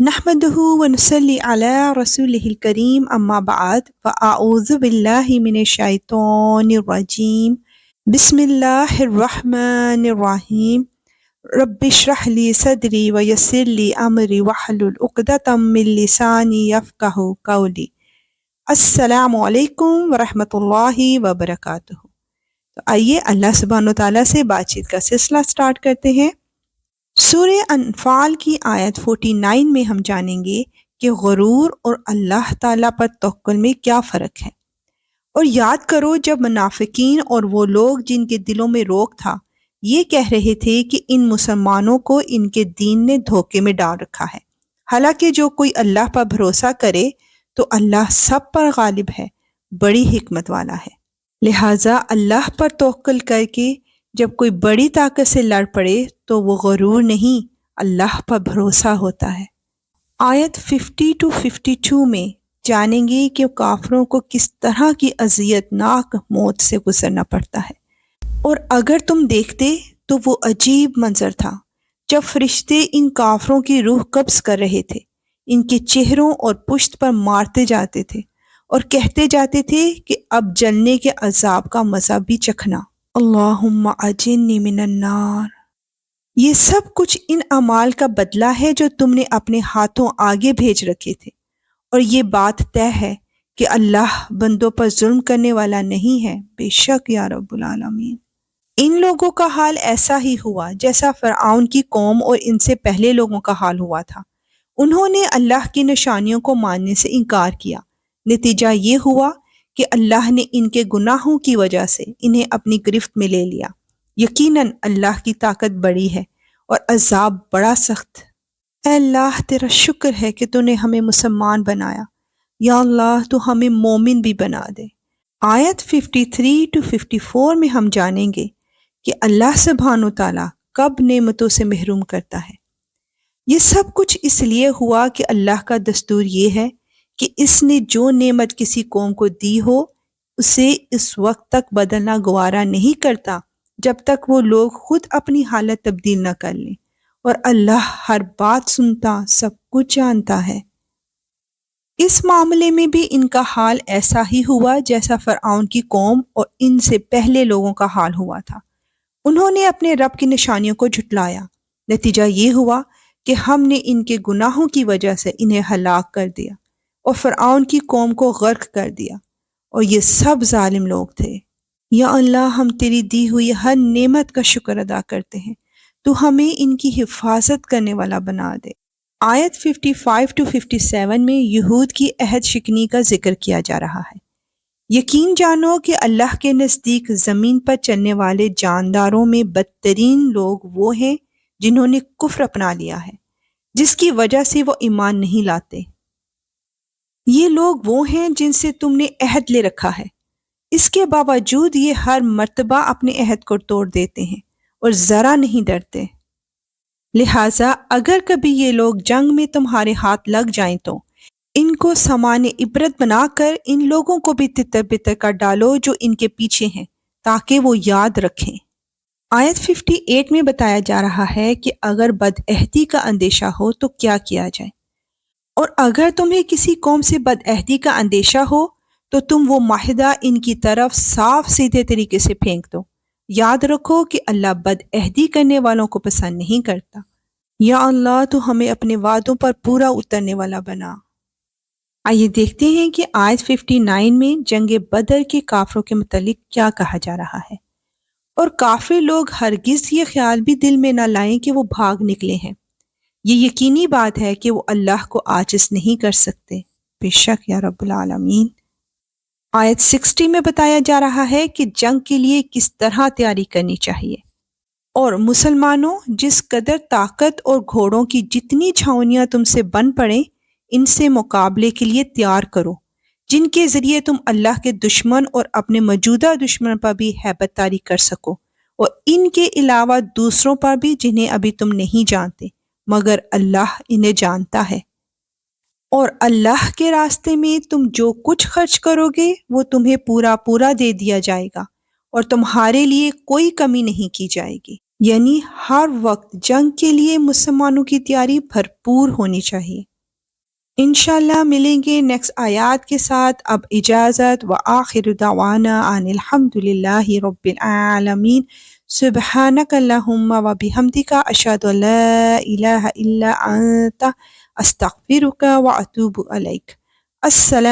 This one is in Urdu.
نحمده ونصلي على رسوله الكريم أما بعد فأعوذ بالله من الشيطان الرجيم بسم الله الرحمن الرحيم رب اشرح لي صدري ويسر لي أمري واحلل عقدة من لساني يفقهوا قولي السلام علیکم ورحمۃ اللہ وبرکاتہ۔ تو آئیے اللہ سبحانہ و تعالیٰ سے بات چیت کا سلسلہ سٹارٹ کرتے ہیں۔ سورہ انفال کی آیت 49 میں ہم جانیں گے کہ غرور اور اللہ تعالیٰ پر توکل میں کیا فرق ہے۔ اور یاد کرو جب منافقین اور وہ لوگ جن کے دلوں میں روک تھا یہ کہہ رہے تھے کہ ان مسلمانوں کو ان کے دین نے دھوکے میں ڈال رکھا ہے، حالانکہ جو کوئی اللہ پر بھروسہ کرے تو اللہ سب پر غالب ہے، بڑی حکمت والا ہے۔ لہٰذا اللہ پر توکل کر کے جب کوئی بڑی طاقت سے لڑ پڑے تو وہ غرور نہیں، اللہ پر بھروسہ ہوتا ہے۔ آیت 50 to 52 میں جانیں گے کہ کافروں کو کس طرح کی اذیت ناک موت سے گزرنا پڑتا ہے۔ اور اگر تم دیکھتے تو وہ عجیب منظر تھا جب فرشتے ان کافروں کی روح قبض کر رہے تھے، ان کے چہروں اور پشت پر مارتے جاتے تھے اور کہتے جاتے تھے کہ اب جلنے کے عذاب کا مزہ بھی چکھنا، اللہم اجرنی من النار۔ یہ سب کچھ ان اعمال کا بدلہ ہے جو تم نے اپنے ہاتھوں آگے بھیج رکھے تھے، اور یہ بات طے ہے کہ اللہ بندوں پر ظلم کرنے والا نہیں ہے، بے شک یا رب العالمین۔ ان لوگوں کا حال ایسا ہی ہوا جیسا فرعون کی قوم اور ان سے پہلے لوگوں کا حال ہوا تھا۔ انہوں نے اللہ کی نشانیوں کو ماننے سے انکار کیا، نتیجہ یہ ہوا کہ اللہ نے ان کے گناہوں کی وجہ سے انہیں اپنی گرفت میں لے لیا۔ یقیناً اللہ کی طاقت بڑی ہے اور عذاب بڑا سخت۔ اے اللہ تیرا شکر ہے کہ تو نے ہمیں مسلمان بنایا، یا اللہ تو ہمیں مومن بھی بنا دے۔ آیت 53 to 54 میں ہم جانیں گے کہ اللہ سبحانہ وتعالیٰ کب نعمتوں سے محروم کرتا ہے۔ یہ سب کچھ اس لیے ہوا کہ اللہ کا دستور یہ ہے کہ اس نے جو نعمت کسی قوم کو دی ہو اسے اس وقت تک بدلنا گوارا نہیں کرتا جب تک وہ لوگ خود اپنی حالت تبدیل نہ کر لیں، اور اللہ ہر بات سنتا، سب کچھ جانتا ہے۔ اس معاملے میں بھی ان کا حال ایسا ہی ہوا جیسا فرعون کی قوم اور ان سے پہلے لوگوں کا حال ہوا تھا۔ انہوں نے اپنے رب کی نشانیوں کو جھٹلایا، نتیجہ یہ ہوا کہ ہم نے ان کے گناہوں کی وجہ سے انہیں ہلاک کر دیا اور فرعون کی قوم کو غرق کر دیا، اور یہ سب ظالم لوگ تھے۔ یا اللہ ہم تیری دی ہوئی ہر نعمت کا شکر ادا کرتے ہیں، تو ہمیں ان کی حفاظت کرنے والا بنا دے۔ آیت 55 to 57 میں یہود کی عہد شکنی کا ذکر کیا جا رہا ہے۔ یقین جانو کہ اللہ کے نزدیک زمین پر چلنے والے جانداروں میں بدترین لوگ وہ ہیں جنہوں نے کفر اپنا لیا ہے، جس کی وجہ سے وہ ایمان نہیں لاتے۔ یہ لوگ وہ ہیں جن سے تم نے عہد لے رکھا ہے، اس کے باوجود یہ ہر مرتبہ اپنے عہد کو توڑ دیتے ہیں اور ذرا نہیں ڈرتے۔ لہٰذا اگر کبھی یہ لوگ جنگ میں تمہارے ہاتھ لگ جائیں تو ان کو سامان عبرت بنا کر ان لوگوں کو بھی تتر بتر کر ڈالو جو ان کے پیچھے ہیں، تاکہ وہ یاد رکھیں۔ آیت 58 میں بتایا جا رہا ہے کہ اگر بد عہدی کا اندیشہ ہو تو کیا کیا جائے، اور اگر تمہیں کسی قوم سے بد عہدی کا اندیشہ ہو تو تم وہ معاہدہ ان کی طرف صاف سیدھے طریقے سے پھینک دو۔ یاد رکھو کہ اللہ بد عہدی کرنے والوں کو پسند نہیں کرتا۔ یا اللہ تو ہمیں اپنے وعدوں پر پورا اترنے والا بنا۔ آئیے دیکھتے ہیں کہ آیت 59 میں جنگ بدر کے کافروں کے متعلق کیا کہا جا رہا ہے۔ اور کافر لوگ ہرگز یہ خیال بھی دل میں نہ لائیں کہ وہ بھاگ نکلے ہیں۔ یہ یقینی بات ہے کہ وہ اللہ کو عاجز نہیں کر سکتے، بے شک یا رب العالمین۔ آیت 60 میں بتایا جا رہا ہے کہ جنگ کے لیے کس طرح تیاری کرنی چاہیے۔ اور مسلمانوں، جس قدر طاقت اور گھوڑوں کی جتنی چھاؤنیاں تم سے بن پڑیں، ان سے مقابلے کے لیے تیار کرو، جن کے ذریعے تم اللہ کے دشمن اور اپنے موجودہ دشمن پر بھی ہیبت طاری کر سکو، اور ان کے علاوہ دوسروں پر بھی جنہیں ابھی تم نہیں جانتے، مگر اللہ انہیں جانتا ہے۔ اور اللہ کے راستے میں تم جو کچھ خرچ کرو گے وہ تمہیں پورا پورا دے دیا جائے گا، اور تمہارے لیے کوئی کمی نہیں کی جائے گی۔ یعنی ہر وقت جنگ کے لیے مسلمانوں کی تیاری بھرپور ہونی چاہیے۔ انشاءاللہ ملیں گے نیکسٹ آیات کے ساتھ. اب اجازت، وآخر دعوانا ان الحمد للہ رب العالمین. سبحانک اللہم و بحمدک اشہد ان لا الہ الا انت استغفرک و اتوب الیک. السلام